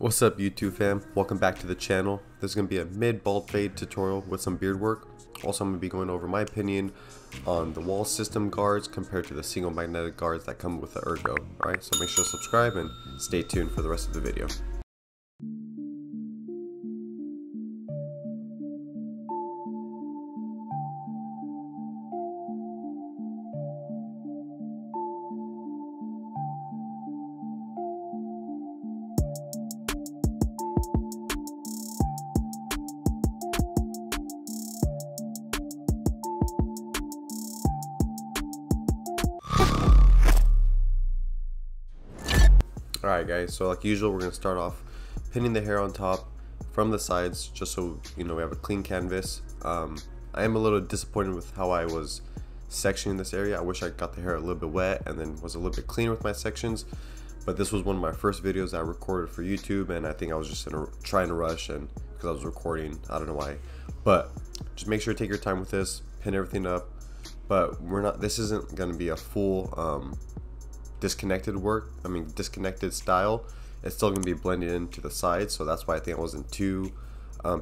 What's up YouTube fam, welcome back to the channel. This is going to be a mid bald fade tutorial with some beard work. Also I'm going to be going over my opinion on the wall system guards compared to the single magnetic guards that come with the ergo. Alright, so make sure to subscribe and stay tuned for the rest of the video. Alright guys, so like usual we're going to start off pinning the hair on top from the sides just so you know we have a clean canvas. I am a little disappointed with how I was sectioning this area. I wish I got the hair a little bit wet and then was a little bit cleaner with my sections, but this was one of my first videos I recorded for YouTube and I think I was just trying to rush and because I was recording, I don't know why, but just make sure to take your time with this, pin everything up, but this isn't going to be a full disconnected style. It's still going to be blended into the sides, so that's why I think I wasn't too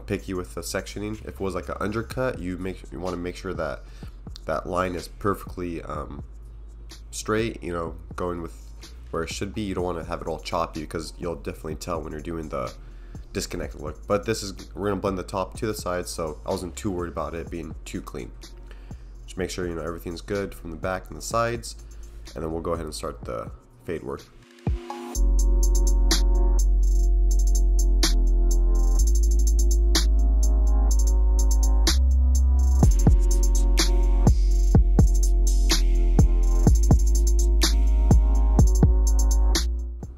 picky with the sectioning. If it was like an undercut, you want to make sure that that line is perfectly straight, you know, going with where it should be. You don't want to have it all choppy because you'll definitely tell when you're doing the disconnected look. But we're going to blend the top to the sides, so I wasn't too worried about it being too clean. Just make sure you know everything's good from the back and the sides, and then we'll go ahead and start the fade work.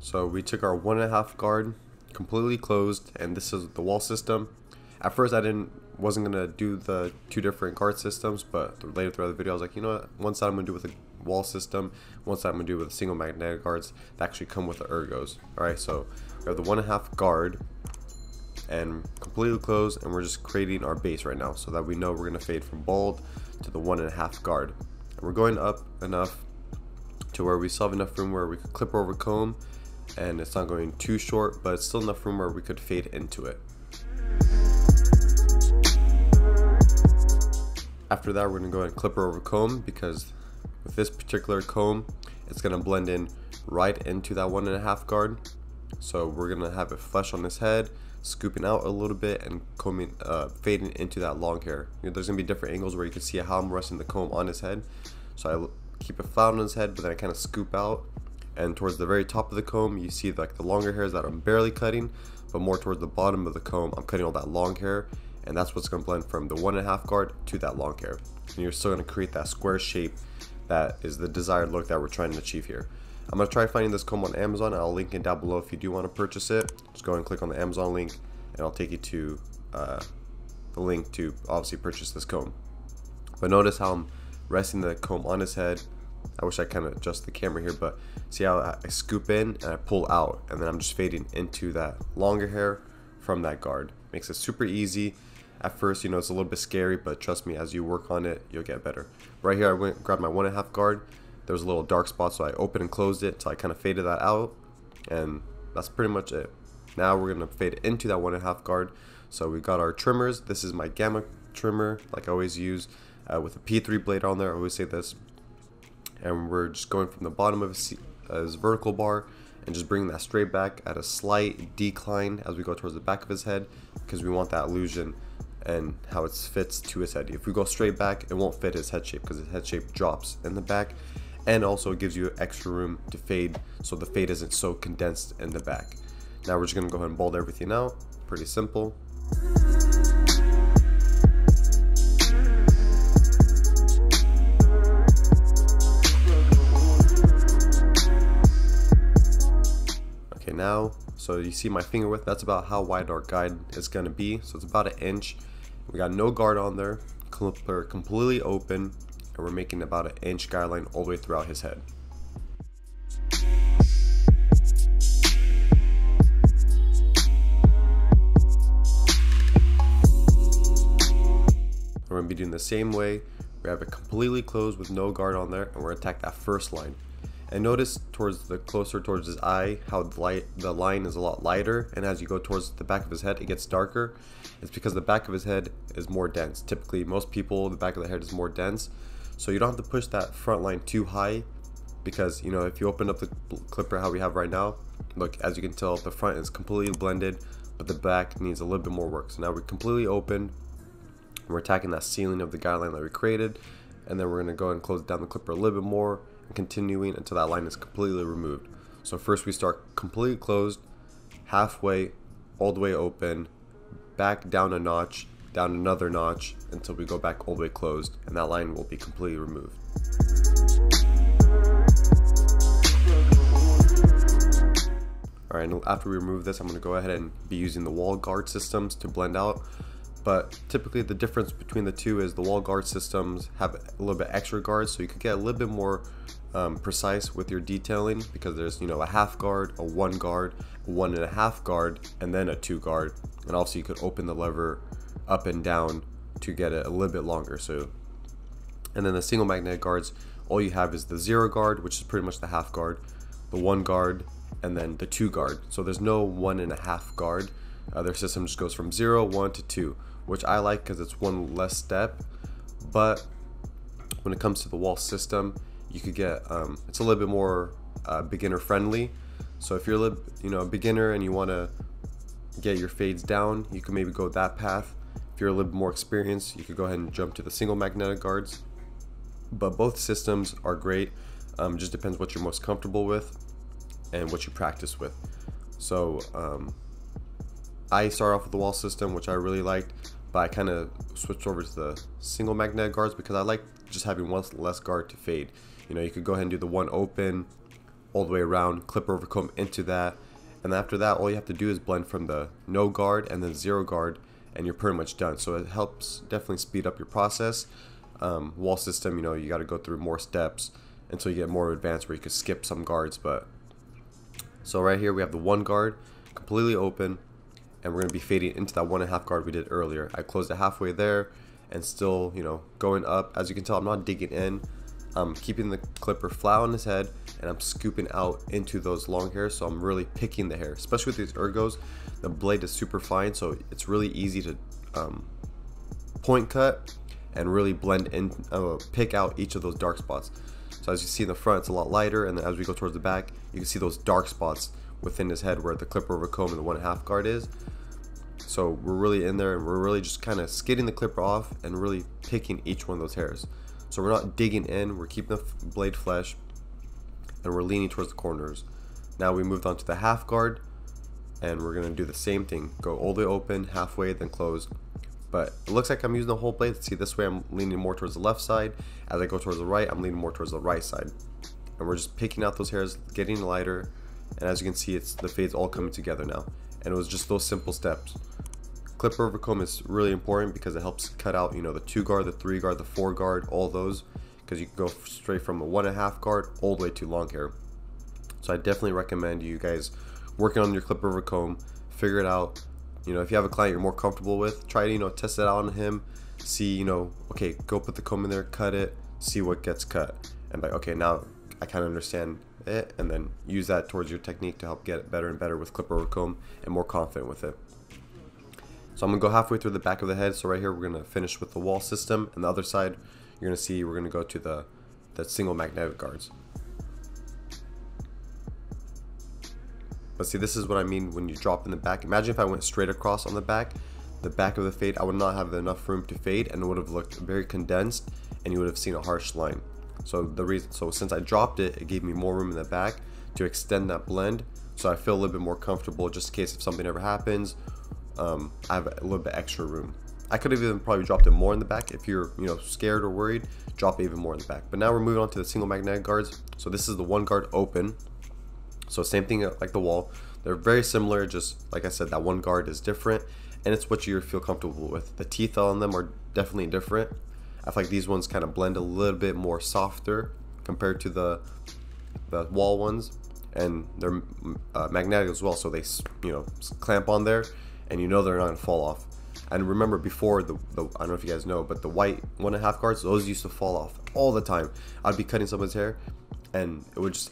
So we took our 1.5 guard completely closed, and this is the wall system. At first I wasn't gonna do the two different guard systems, but later throughout the video I was like, you know what, one side I'm gonna do with a wall system, one side I'm gonna do with single magnetic guards that actually come with the ergos. Alright, so we have the 1.5 guard and completely closed, and we're just creating our base right now so that we know we're gonna fade from bald to the 1.5 guard. And we're going up enough to where we still have enough room where we could clip over comb, and it's not going too short, but it's still enough room where we could fade into it. After that, we're going to go ahead and clip her over comb, because with this particular comb, it's going to blend in right into that 1.5 guard. So we're going to have it flush on his head, scooping out a little bit and combing, fading into that long hair. You know, there's going to be different angles where you can see how I'm resting the comb on his head. So I keep it flat on his head, but then I kind of scoop out. And towards the very top of the comb, you see like the longer hairs that I'm barely cutting, but more towards the bottom of the comb, I'm cutting all that long hair. And that's what's going to blend from the 1.5 guard to that long hair. And you're still going to create that square shape that is the desired look that we're trying to achieve here. I'm going to try finding this comb on Amazon. I'll link it down below if you do want to purchase it. Just go and click on the Amazon link and I'll take you to the link to obviously purchase this comb. But notice how I'm resting the comb on his head. I wish I kind of adjust the camera here, but see how I scoop in and I pull out, and then I'm just fading into that longer hair from that guard. Makes it super easy. At first, you know, it's a little bit scary, but trust me, as you work on it, you'll get better. Right here, I went and grabbed my 1.5 guard. There was a little dark spot, so I opened and closed it, so I kind of faded that out, and that's pretty much it. Now we're gonna fade into that 1.5 guard. So we got our trimmers. This is my gamma trimmer, like I always use, with a P3 blade on there. I always say this. And we're just going from the bottom of his vertical bar and just bringing that straight back at a slight decline as we go towards the back of his head, because we want that illusion and how it fits to his head. If we go straight back, it won't fit his head shape because his head shape drops in the back, and also it gives you extra room to fade so the fade isn't so condensed in the back. Now we're just going to go ahead and bald everything out. Pretty simple. Now, so you see my finger width, that's about how wide our guide is going to be, so it's about 1 inch. We got no guard on there, clipper completely open, and we're making about 1 inch guideline all the way throughout his head. We're going to be doing the same way. We have it completely closed with no guard on there, and we're going to attack that first line. And notice towards the closer towards his eye how the line is a lot lighter, and as you go towards the back of his head it gets darker. It's because the back of his head is more dense. Typically most people, the back of the head is more dense, so you don't have to push that front line too high, because you know, if you open up the clipper how we have right now, look, as you can tell the front is completely blended, but the back needs a little bit more work. So now we're completely open, we're attacking that ceiling of the guideline that we created, and then we're going to go and close down the clipper a little bit more, continuing until that line is completely removed. So first we start completely closed, halfway, all the way open, back down a notch, down another notch, until we go back all the way closed, and that line will be completely removed. Alright, and after we remove this, I'm going to go ahead and be using the wall guard systems to blend out. But typically the difference between the two is the wall guard systems have a little bit extra guards, so you could get a little bit more precise with your detailing, because there's, you know, a half guard, a 1 guard, a 1.5 guard, and then a 2 guard. And also you could open the lever up and down to get it a little bit longer. So, and then the single magnetic guards, all you have is the 0 guard, which is pretty much the half guard, the 1 guard, and then the 2 guard. So there's no 1.5 guard. Their system just goes from 0, 1 to 2, which I like because it's one less step. But when it comes to the wall system, you could get it's a little bit more beginner friendly. So if you're a beginner and you want to get your fades down, you can maybe go that path. If you're a little bit more experienced, you could go ahead and jump to the single magnetic guards. But both systems are great. Just depends what you're most comfortable with and what you practice with. So I started off with the wall system, which I really liked, but I kind of switched over to the single magnetic guards because I like just having one less guard to fade. You know, you could go ahead and do the 1 open all the way around, clipper over comb into that, and after that all you have to do is blend from the no guard and then 0 guard, and you're pretty much done. So it helps definitely speed up your process. Wall system, you know, you got to go through more steps until you get more advanced where you could skip some guards. But so right here we have the 1 guard completely open, and we're going to be fading into that 1.5 guard we did earlier. I closed it halfway there and still, you know, going up. As you can tell, I'm not digging in. I'm keeping the clipper flat on his head, and I'm scooping out into those long hairs, so I'm really picking the hair. Especially with these ergos, the blade is super fine, so it's really easy to point cut and really blend in, pick out each of those dark spots. So as you see in the front, it's a lot lighter, and then as we go towards the back, you can see those dark spots within his head where the clipper over comb and the 1.5 guard is. So we're really in there, and we're really just kind of skidding the clipper off and really picking each one of those hairs. So we're not digging in, we're keeping the blade flesh, and we're leaning towards the corners. Now we moved on to the half guard, and we're going to do the same thing. Go all the way open, halfway, then close. But it looks like I'm using the whole blade. See, this way I'm leaning more towards the left side. As I go towards the right, I'm leaning more towards the right side. And we're just picking out those hairs, getting lighter, and as you can see, it's the fades all coming together now. And it was just those simple steps. Clipper over comb is really important because it helps cut out, you know, the 2 guard, the 3 guard, the 4 guard, all those, because you can go straight from a 1.5 guard all the way to long hair. So I definitely recommend you guys working on your clipper over comb, figure it out. You know, if you have a client you're more comfortable with, try to, you know, test it out on him, see, you know, okay, go put the comb in there, cut it, see what gets cut, and like, okay, now I kind of understand it, and then use that towards your technique to help get it better and better with clipper over comb and more confident with it. So I'm gonna go halfway through the back of the head. So right here we're gonna finish with the wall system, and the other side you're gonna see we're gonna go to the single magnetic guards. But see, this is what I mean when you drop in the back. Imagine if I went straight across on the back of the fade, I would not have enough room to fade, and it would have looked very condensed, and you would have seen a harsh line. So since I dropped it, it gave me more room in the back to extend that blend, so I feel a little bit more comfortable just in case if something ever happens. I have a little bit extra room. I could have even probably dropped it more in the back. If you're, you know, scared or worried, drop it even more in the back. But now we're moving on to the single magnetic guards. So this is the 1 guard open. So same thing like the wall. They're very similar, just like I said, that 1 guard is different, and it's what you feel comfortable with. The teeth on them are definitely different. I feel like these ones kind of blend a little bit more softer compared to the wall ones, and they're magnetic as well, so they, you know, clamp on there, and you know they're not gonna fall off. And remember, before the I don't know if you guys know, but the white 1.5 guards, those used to fall off all the time. I'd be cutting someone's hair, and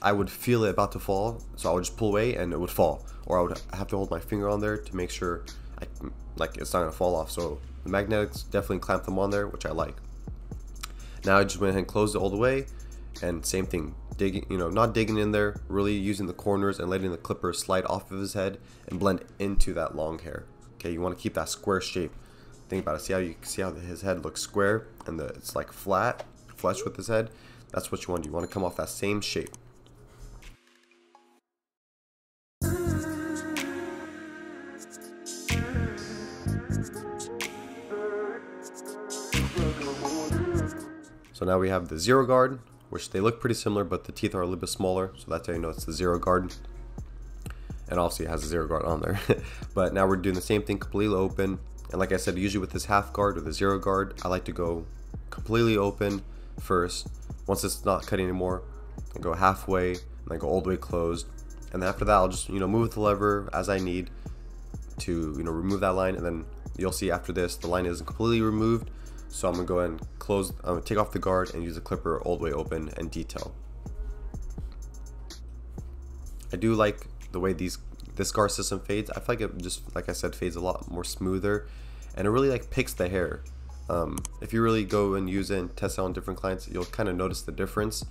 I would feel it about to fall, so I would just pull away and it would fall, or I would have to hold my finger on there to make sure it's not gonna fall off. So the magnetics definitely clamp them on there, which I like. Now I just went ahead and closed it all the way, and same thing, digging, not digging in there, really using the corners and letting the clipper slide off of his head and blend into that long hair. Okay, you want to keep that square shape. Think about it. See how his head looks square and it's like flat, flush with his head. That's what you want. You want to come off that same shape. So now we have the zero guard, which they look pretty similar, but the teeth are a little bit smaller, so that's how you know it's the zero guard. And obviously it has a zero guard on there. But now we're doing the same thing, completely open. And like I said, usually with this half guard or the zero guard, I like to go completely open first. Once it's not cutting anymore, I go halfway and then go all the way closed. And then after that, I'll just move the lever as I need to remove that line. And then you'll see after this, the line isn't completely removed. So I'm gonna go ahead and close, take off the guard and use the clipper all the way open and detail. I do like the way this guard system fades. I feel like it just, like I said, fades a lot more smoother, and it really picks the hair. If you really go and use it and test it on different clients, you'll kind of notice the difference.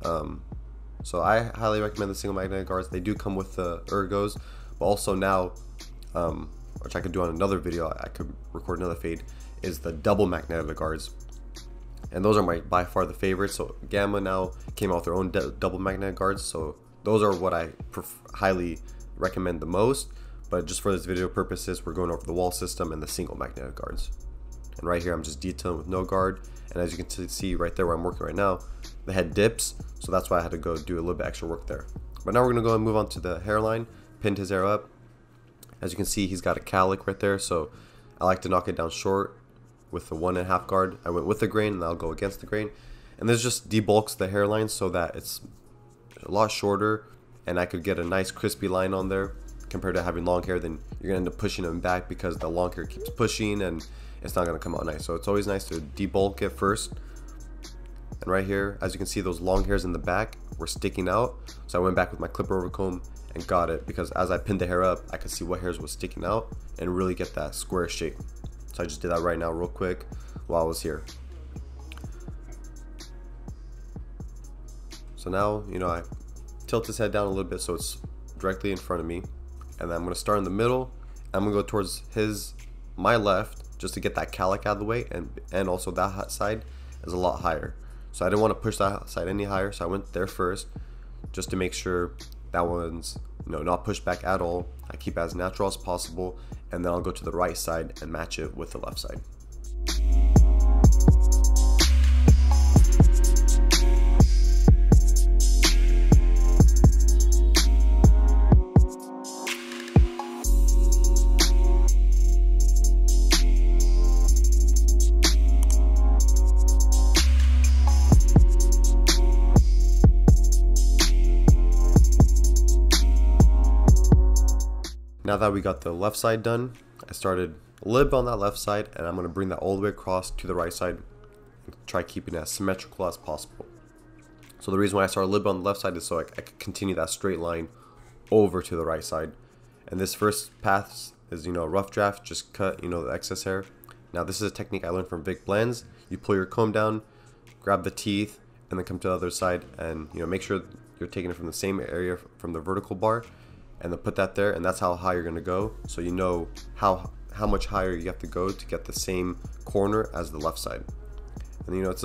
So I highly recommend the single magnetic guards. They do come with the ergos, but also now, which I could do on another video, I could record another fade, is the double magnetic guards, and those are by far the favorites. So Gamma now came out with their own double magnetic guards, so those are what I highly recommend the most. But just for this video purposes, we're going over the wall system and the single magnetic guards. And right here I'm just detailing with no guard, and as you can see right there where I'm working right now, the head dips, so that's why I had to go do a little bit extra work there. But now we're gonna go and move on to the hairline. Pinned his hair up. As you can see, he's got a cowlick right there, so I like to knock it down short with the 1.5 guard. I went with the grain and I'll go against the grain, and this just debulks the hairline so that it's a lot shorter, and I could get a nice crispy line on there. Compared to having long hair, then you're gonna end up pushing them back because the long hair keeps pushing and it's not gonna come out nice. So it's always nice to debulk it first. And right here, as you can see, those long hairs in the back were sticking out, so I went back with my clipper over comb and got it, because as I pinned the hair up, I could see what hairs was sticking out and really get that square shape. So I just did that right now real quick while I was here. So now, I tilt his head down a little bit so it's directly in front of me, and then I'm going to start in the middle. I'm going to go towards my left, just to get that cowlick out of the way, and also that side is a lot higher. So I didn't want to push that side any higher, so I went there first just to make sure that one's not pushed back at all. I keep it as natural as possible, and then I'll go to the right side and match it with the left side. Now that we got the left side done, I started a little bit on that left side, and I'm going to bring that all the way across to the right side and try keeping it as symmetrical as possible. So the reason why I started a little bit on the left side is so I could continue that straight line over to the right side. And this first pass is, a rough draft, just cut, the excess hair. Now this is a technique I learned from Vic Blends. You pull your comb down, grab the teeth, and then come to the other side, and make sure you're taking it from the same area from the vertical bar, and then put that there, and that's how high you're gonna go, so you know how much higher you have to go to get the same corner as the left side. And it's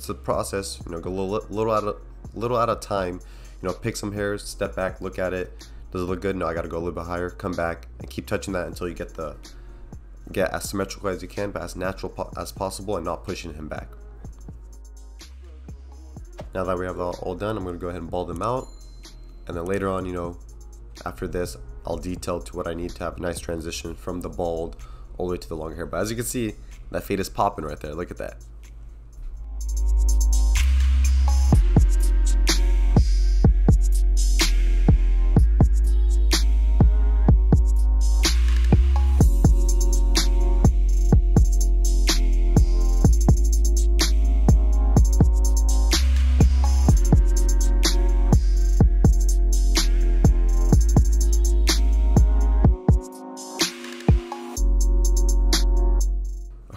a process. Go a little at a time. Pick some hairs, step back, look at it. Does it look good? No, I gotta go a little bit higher. Come back and keep touching that until you get as symmetrical as you can, but as natural as possible, and not pushing him back. Now that we have that all done, I'm gonna go ahead and bald them out, and then later on, after this, I'll detail to what I need to have a nice transition from the bald all the way to the long hair. But as you can see, that fade is popping right there. Look at that.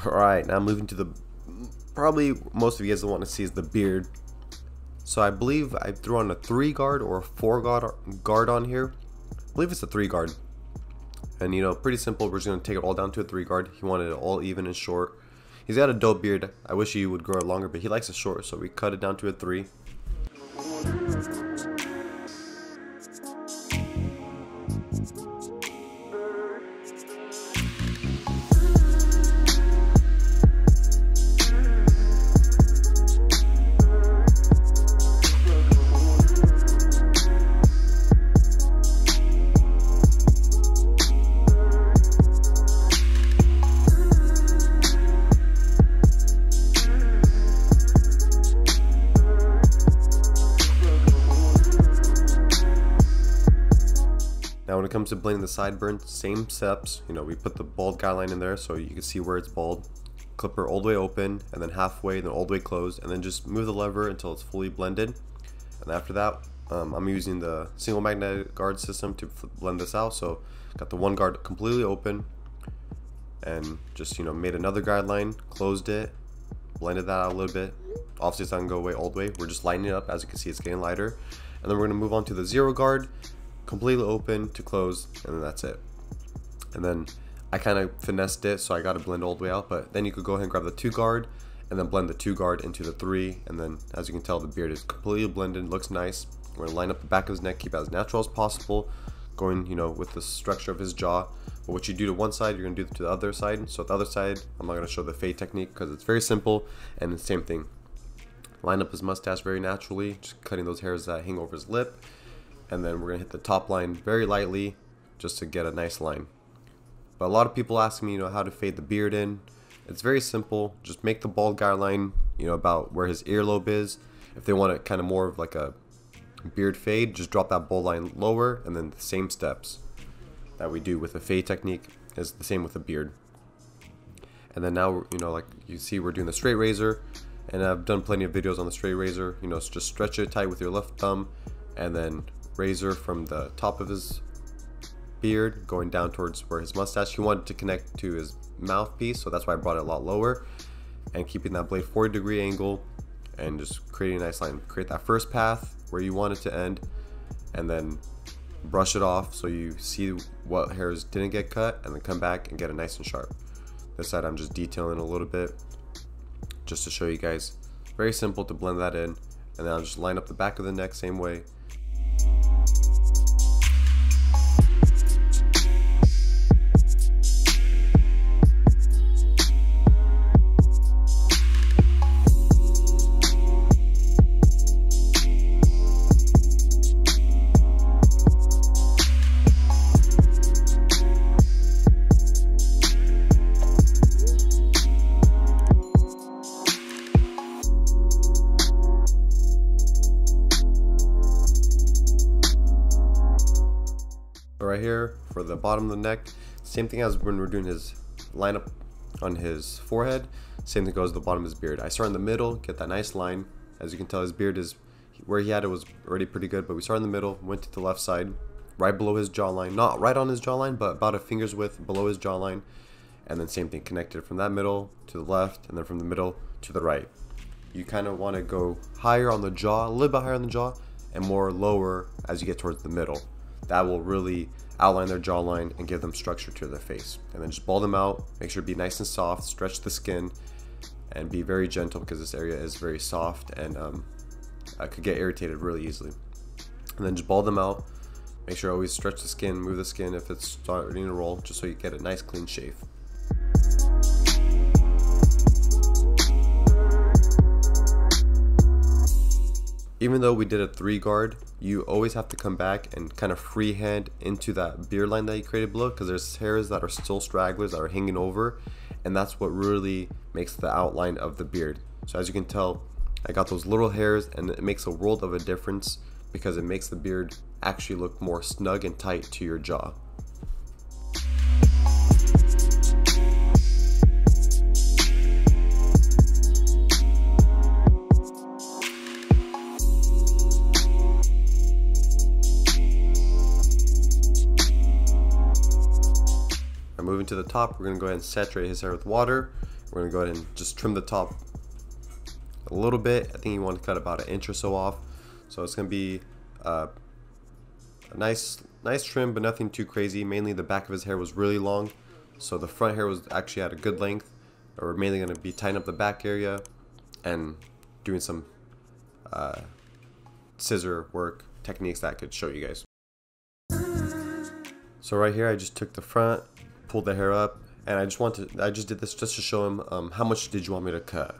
Alright, now moving to the, probably most of you guys want to see is the beard. So I believe I threw on a 3 guard or a 4 guard on here. I believe it's a 3 guard. And you know, pretty simple, we're just going to take it all down to a 3 guard. He wanted it all even and short. He's got a dope beard. I wish he would grow it longer, but he likes it short, so we cut it down to a 3. Now when it comes to blending the sideburns, same steps. You know, we put the bald guideline in there so you can see where it's bald. Clipper all the way open, and then halfway, then all the way closed, and then just move the lever until it's fully blended. And after that, I'm using the single magnetic guard system to blend this out. So got the 1 guard completely open, and just, you know, made another guideline, closed it, blended that out a little bit. Obviously it's not gonna go away all the way. We're just lighting it up. As you can see, it's getting lighter. And then we're gonna move on to the 0 guard, completely open to close, and then that's it. And then I kind of finessed it, so I got to blend all the way out, but then you could go ahead and grab the 2 guard and then blend the 2 guard into the 3, and then as you can tell, the beard is completely blended, looks nice. We're gonna line up the back of his neck, keep it as natural as possible, going, you know, with the structure of his jaw. But what you do to one side, you're gonna do to the other side. So at the other side, I'm not gonna show the fade technique because it's very simple, and it's the same thing. Line up his mustache very naturally, just cutting those hairs that hang over his lip. And then we're gonna hit the top line very lightly just to get a nice line. But a lot of people ask me, you know, how to fade the beard in. It's very simple. Just make the bald guideline, you know, about where his earlobe is. If they want it kind of more of like a beard fade, just drop that bald line lower, and then the same steps that we do with the fade technique is the same with the beard. And then now, you know, like you see, we're doing the straight razor, and I've done plenty of videos on the straight razor. You know, so just stretch it tight with your left thumb, and then razor from the top of his beard going down towards where his mustache. He wanted to connect to his mouthpiece, so that's why I brought it a lot lower, and keeping that blade 40-degree angle and just creating a nice line. Create that first path where you want it to end, and then brush it off so you see what hairs didn't get cut, and then come back and get it nice and sharp. This side I'm just detailing a little bit just to show you guys. Very simple to blend that in, and then I'll just line up the back of the neck same way. Right here for the bottom of the neck, same thing as when we're doing his lineup on his forehead, same thing goes to the bottom of his beard. I start in the middle, get that nice line. As you can tell, his beard is where he had it was already pretty good, but we start in the middle, went to the left side, right below his jawline, not right on his jawline, but about a finger's width below his jawline, and then same thing, connected from that middle to the left, and then from the middle to the right. You kind of want to go higher on the jaw, a little bit higher on the jaw, and more lower as you get towards the middle. That will really outline their jawline and give them structure to their face. And then just ball them out, make sure to be nice and soft, stretch the skin, and be very gentle because this area is very soft and could get irritated really easily. And then just ball them out, make sure to always stretch the skin, move the skin if it's starting to roll, just so you get a nice clean shave. Even though we did a 3 guard, you always have to come back and kind of freehand into that beard line that you created below, because there's hairs that are still stragglers that are hanging over, and that's what really makes the outline of the beard. So as you can tell, I got those little hairs, and it makes a world of a difference because it makes the beard actually look more snug and tight to your jaw. Moving to the top, we're going to go ahead and saturate his hair with water. We're gonna go ahead and just trim the top a little bit. I think you want to cut about 1 inch or so off. So it's gonna be a nice trim, but nothing too crazy. Mainly the back of his hair was really long, so the front hair was actually at a good length. We're mainly gonna be tying up the back area and doing some scissor work techniques that I could show you guys. So right here I just took the front, pulled the hair up, and I just did this just to show him how much did you want me to cut,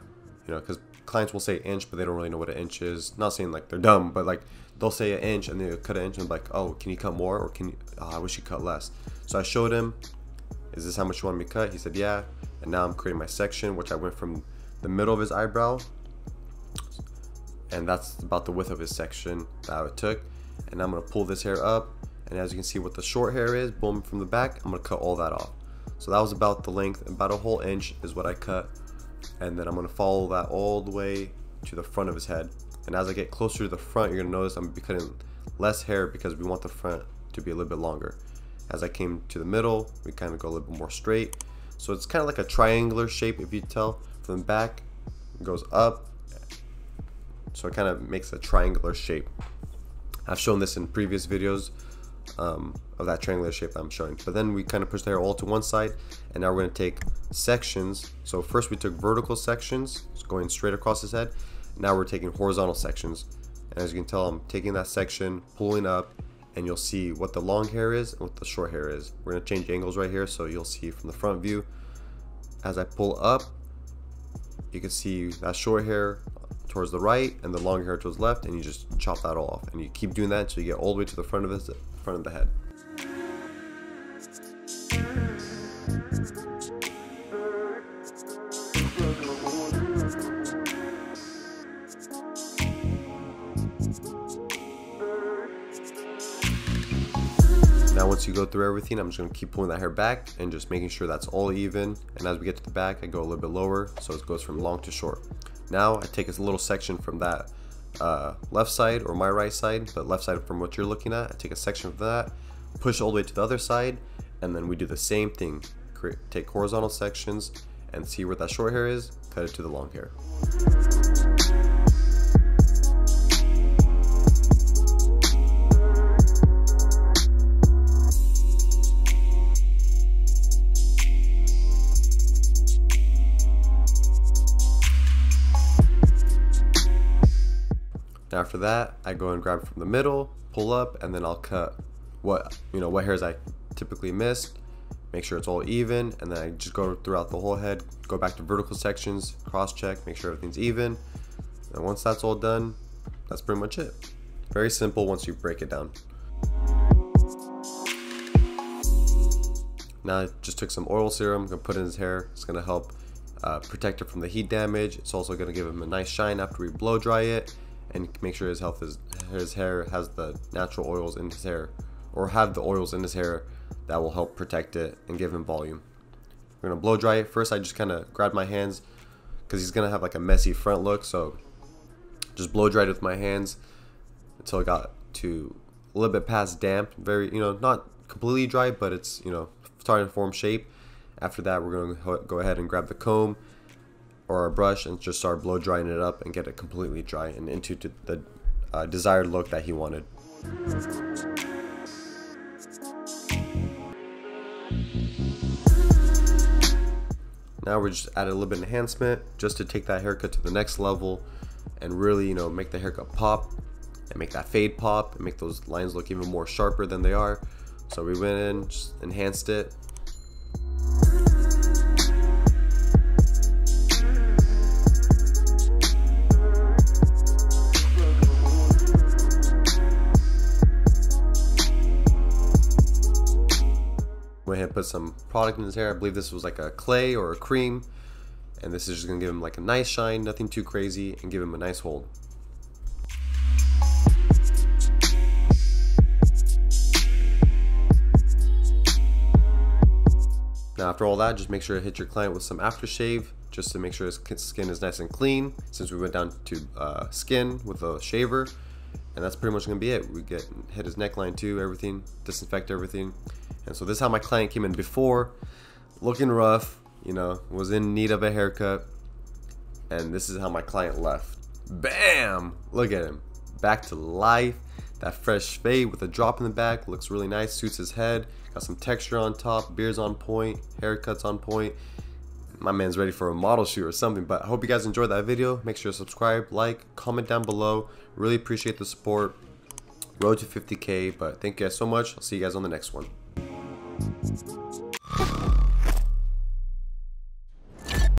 you know, because clients will say inch but they don't really know what an inch is. Not saying like they're dumb, but like they'll say an inch and they'll cut an inch and be like, oh, can you cut more, or can you, I wish you cut less. So I showed him, is this how much you want me to cut? He said yeah. And now I'm creating my section, which I went from the middle of his eyebrow, and that's about the width of his section that I took. And I'm gonna pull this hair up, and as you can see what the short hair is, boom, from the back, I'm gonna cut all that off. So that was about the length, about a whole inch is what I cut. And then I'm gonna follow that all the way to the front of his head. And as I get closer to the front, you're gonna notice I'm gonna be cutting less hair because we want the front to be a little bit longer. As I came to the middle, we kind of go a little bit more straight. So it's kind of like a triangular shape, if you tell. From the back, it goes up, so it kind of makes a triangular shape. I've shown this in previous videos of that triangular shape that I'm showing. But then we kind of push the hair all to one side, and now we're going to take sections. So first we took vertical sections, going straight across his head. Now we're taking horizontal sections, and as you can tell, I'm taking that section, pulling up, and you'll see what the long hair is and what the short hair is. We're going to change angles right here, so you'll see from the front view. As I pull up, you can see that short hair towards the right and the long hair towards the left, and you just chop that all off, and you keep doing that until you get all the way to the front of the head. Now once you go through everything, I'm just going to keep pulling that hair back and just making sure that's all even. And as we get to the back, I go a little bit lower, so it goes from long to short. Now I take a little section from that left side, or my right side, but left side from what you're looking at. I take a section of that, push all the way to the other side, and then we do the same thing. Take horizontal sections and see where that short hair is, cut it to the long hair. After that, I go and grab it from the middle, pull up, and then I'll cut what hairs I typically missed, make sure it's all even, and then I just go throughout the whole head, go back to vertical sections, cross check, make sure everything's even. And once that's all done, that's pretty much it. Very simple once you break it down. Now I just took some oil serum, I'm gonna put in his hair. It's gonna help protect it from the heat damage. It's also gonna give him a nice shine after we blow dry it, and make sure his hair has the natural oils in his hair, or have the oils in his hair that will help protect it and give him volume. We're gonna blow dry it. First I just kind of grab my hands because he's gonna have like a messy front look, so just blow dried with my hands until it got to a little bit past damp, very, not completely dry, but it's, starting to form shape. After that, we're gonna go ahead and grab the comb or a brush and just start blow drying it up and get it completely dry and into the desired look that he wanted. Now we're just adding a little bit of enhancement just to take that haircut to the next level and really, make the haircut pop and make that fade pop and make those lines look even more sharper than they are. So we went in, just enhanced it. Went ahead and put some product in his hair. I believe this was like a clay or a cream, and this is just gonna give him like a nice shine, nothing too crazy, and give him a nice hold. Now after all that, just make sure to hit your client with some aftershave just to make sure his skin is nice and clean, since we went down to skin with a shaver. And that's pretty much gonna be it. We hit his neckline too, everything, disinfect everything. And so this is how my client came in before, looking rough, you know, was in need of a haircut, and this is how my client left. Bam! Look at him, back to life. That fresh fade with a drop in the back looks really nice, suits his head. Got some texture on top, beard's on point, haircut's on point. My man's ready for a model shoot or something. But I hope you guys enjoyed that video. Make sure to subscribe, like, comment down below. Really appreciate the support. Road to 50K, but thank you guys so much. I'll see you guys on the next one.